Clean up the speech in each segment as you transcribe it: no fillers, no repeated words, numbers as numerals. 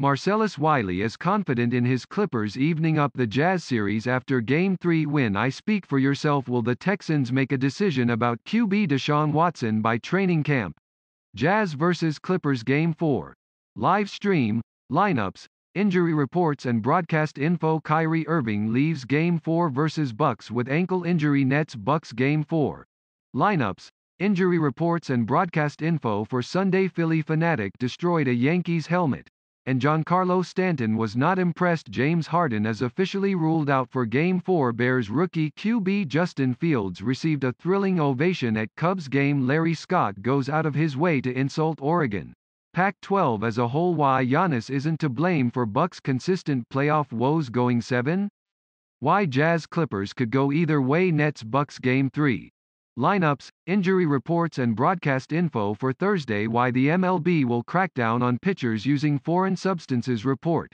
Marcellus Wiley is confident in his Clippers evening up the Jazz series after Game 3 win. I speak for yourself. Will the Texans make a decision about QB Deshaun Watson by training camp? Jazz vs Clippers Game 4. Live stream, lineups, injury reports and broadcast info. Kyrie Irving leaves Game 4 vs Bucks with ankle injury. Nets Bucks Game 4. Lineups, injury reports and broadcast info for Sunday. Philly fanatic destroyed a Yankees helmet, and Giancarlo Stanton was not impressed. James Harden is officially ruled out for Game 4. Bears rookie QB Justin Fields received a thrilling ovation at Cubs game. Larry Scott goes out of his way to insult Oregon. Pac-12 as a whole. Why Giannis isn't to blame for Bucks' consistent playoff woes. Going 7? Why Jazz Clippers could go either way. Nets Bucks Game 3. Lineups, injury reports and broadcast info for Thursday. Why the MLB will crack down on pitchers using foreign substances. Report.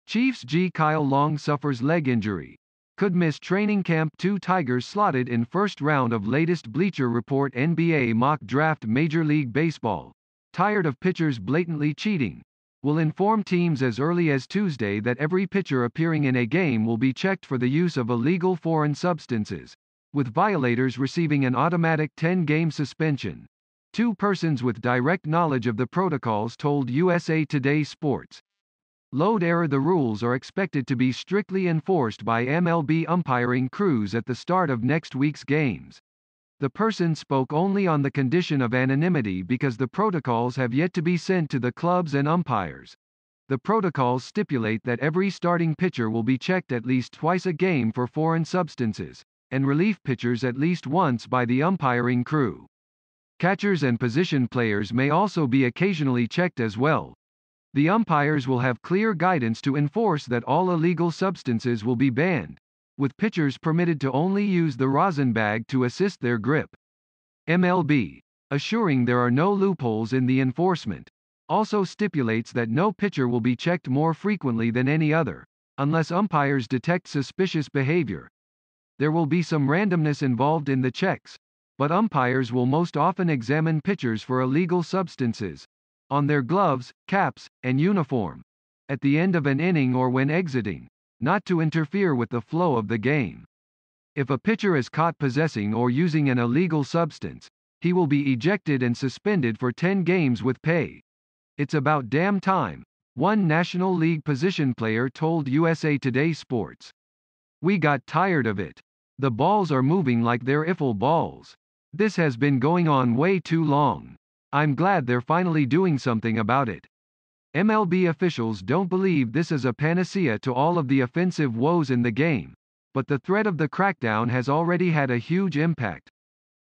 Chiefs G. Kyle Long suffers leg injury, could miss training camp. 2 Tigers slotted in first round of latest Bleacher Report. NBA mock draft. Major League Baseball, tired of pitchers blatantly cheating, will inform teams as early as Tuesday that every pitcher appearing in a game will be checked for the use of illegal foreign substances, with violators receiving an automatic 10-game suspension. 2 persons with direct knowledge of the protocols told USA Today Sports. Load error. The rules are expected to be strictly enforced by MLB umpiring crews at the start of next week's games. The person spoke only on the condition of anonymity because the protocols have yet to be sent to the clubs and umpires. The protocols stipulate that every starting pitcher will be checked at least twice a game for foreign substances, and relief pitchers at least once by the umpiring crew. Catchers and position players may also be occasionally checked as well. The umpires will have clear guidance to enforce that all illegal substances will be banned, with pitchers permitted to only use the rosin bag to assist their grip. MLB, assuring there are no loopholes in the enforcement, also stipulates that no pitcher will be checked more frequently than any other, unless umpires detect suspicious behavior. There will be some randomness involved in the checks, but umpires will most often examine pitchers for illegal substances on their gloves, caps, and uniform at the end of an inning or when exiting, not to interfere with the flow of the game. If a pitcher is caught possessing or using an illegal substance, he will be ejected and suspended for 10 games with pay. It's about damn time, one National League position player told USA Today Sports. We got tired of it. The balls are moving like they're iffle balls. This has been going on way too long. I'm glad they're finally doing something about it. MLB officials don't believe this is a panacea to all of the offensive woes in the game, but the threat of the crackdown has already had a huge impact.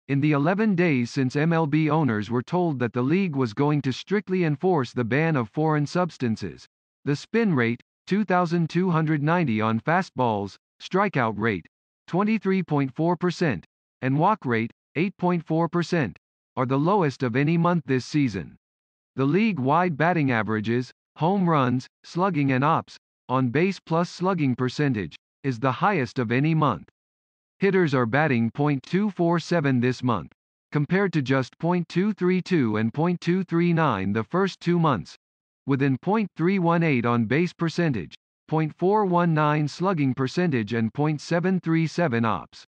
In the 11 days since MLB owners were told that the league was going to strictly enforce the ban of foreign substances, the spin rate, 2,290 on fastballs, strikeout rate, 23.4%, and walk rate, 8.4%, are the lowest of any month this season. The league-wide batting averages, home runs, slugging and on base plus slugging percentage, is the highest of any month. Hitters are batting .247 this month, compared to just .232 and .239 the first 2 months, within .318 on base percentage, .419 slugging percentage and .737 ops.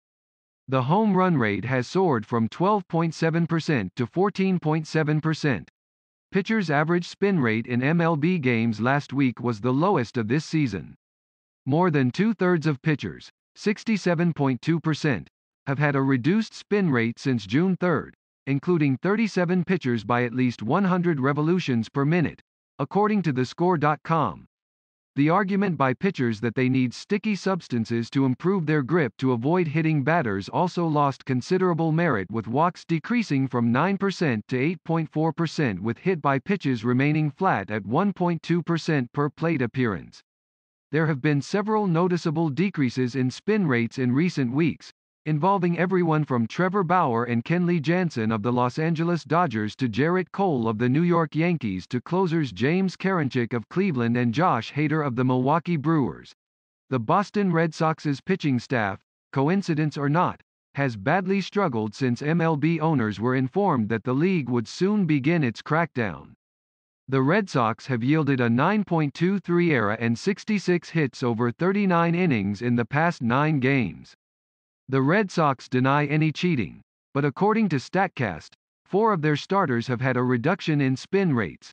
The home run rate has soared from 12.7% to 14.7%. Pitchers' average spin rate in MLB games last week was the lowest of this season. More than 2/3 of pitchers, 67.2%, have had a reduced spin rate since June 3, including 37 pitchers by at least 100 revolutions per minute, according to thescore.com. The argument by pitchers that they need sticky substances to improve their grip to avoid hitting batters also lost considerable merit, with walks decreasing from 9% to 8.4%, with hit by pitches remaining flat at 1.2% per plate appearance. There have been several noticeable decreases in spin rates in recent weeks, involving everyone from Trevor Bauer and Kenley Jansen of the Los Angeles Dodgers to Jarrett Cole of the New York Yankees to closers James Karinchak of Cleveland and Josh Hader of the Milwaukee Brewers. The Boston Red Sox's pitching staff, coincidence or not, has badly struggled since MLB owners were informed that the league would soon begin its crackdown. The Red Sox have yielded a 9.23 ERA and 66 hits over 39 innings in the past 9 games. The Red Sox deny any cheating, but according to StatCast, 4 of their starters have had a reduction in spin rates.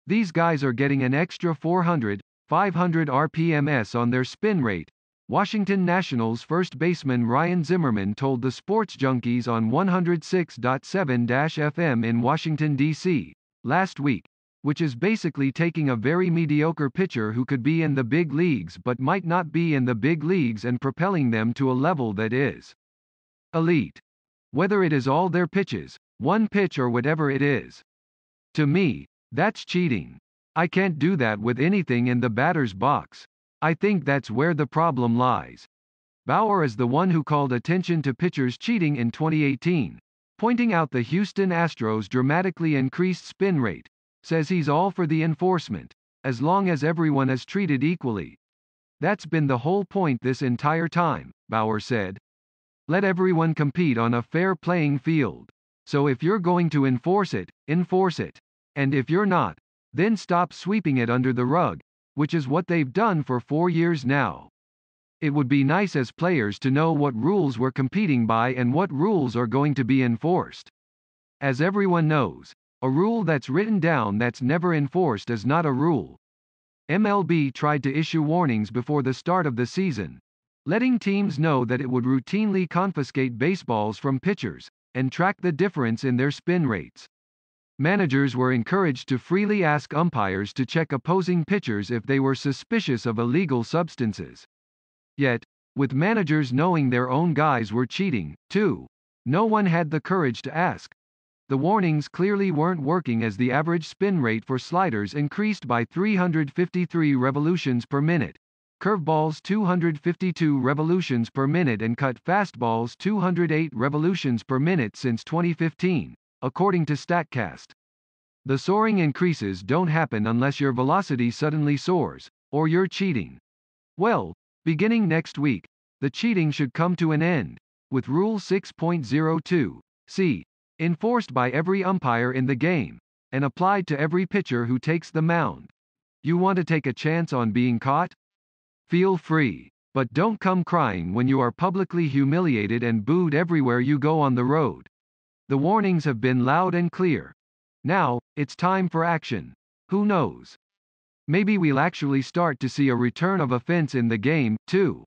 These guys are getting an extra 400, 500 RPMs on their spin rate, Washington Nationals first baseman Ryan Zimmerman told the Sports Junkies on 106.7 FM in Washington, D.C., last week, which is basically taking a very mediocre pitcher who could be in the big leagues but might not be in the big leagues and propelling them to a level that is elite. Whether it is all their pitches, one pitch or whatever it is. To me, that's cheating. I can't do that with anything in the batter's box. I think that's where the problem lies. Bauer is the one who called attention to pitchers cheating in 2018, pointing out the Houston Astros' dramatically increased spin rate, says he's all for the enforcement, as long as everyone is treated equally. That's been the whole point this entire time, Bauer said. Let everyone compete on a fair playing field. So if you're going to enforce it, enforce it. And if you're not, then stop sweeping it under the rug, which is what they've done for 4 years now. It would be nice as players to know what rules we're competing by and what rules are going to be enforced. As everyone knows, a rule that's written down that's never enforced is not a rule. MLB tried to issue warnings before the start of the season, letting teams know that it would routinely confiscate baseballs from pitchers and track the difference in their spin rates. Managers were encouraged to freely ask umpires to check opposing pitchers if they were suspicious of illegal substances. Yet, with managers knowing their own guys were cheating, too, no one had the courage to ask. The warnings clearly weren't working as the average spin rate for sliders increased by 353 revolutions per minute, curveballs 252 revolutions per minute and cut fastballs 208 revolutions per minute since 2015. According to StatCast. The soaring increases don't happen unless your velocity suddenly soars, or you're cheating. Well, beginning next week, the cheating should come to an end, with Rule 6.02, c, enforced by every umpire in the game, and applied to every pitcher who takes the mound. You want to take a chance on being caught? Feel free, but don't come crying when you are publicly humiliated and booed everywhere you go on the road. The warnings have been loud and clear. Now, it's time for action. Who knows? Maybe we'll actually start to see a return of offense in the game, too.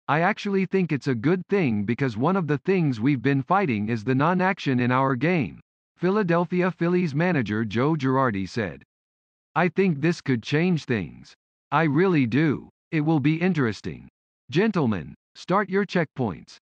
I actually think it's a good thing because one of the things we've been fighting is the non-action in our game, Philadelphia Phillies manager Joe Girardi said. I think this could change things. I really do. It will be interesting. Gentlemen, start your checkpoints.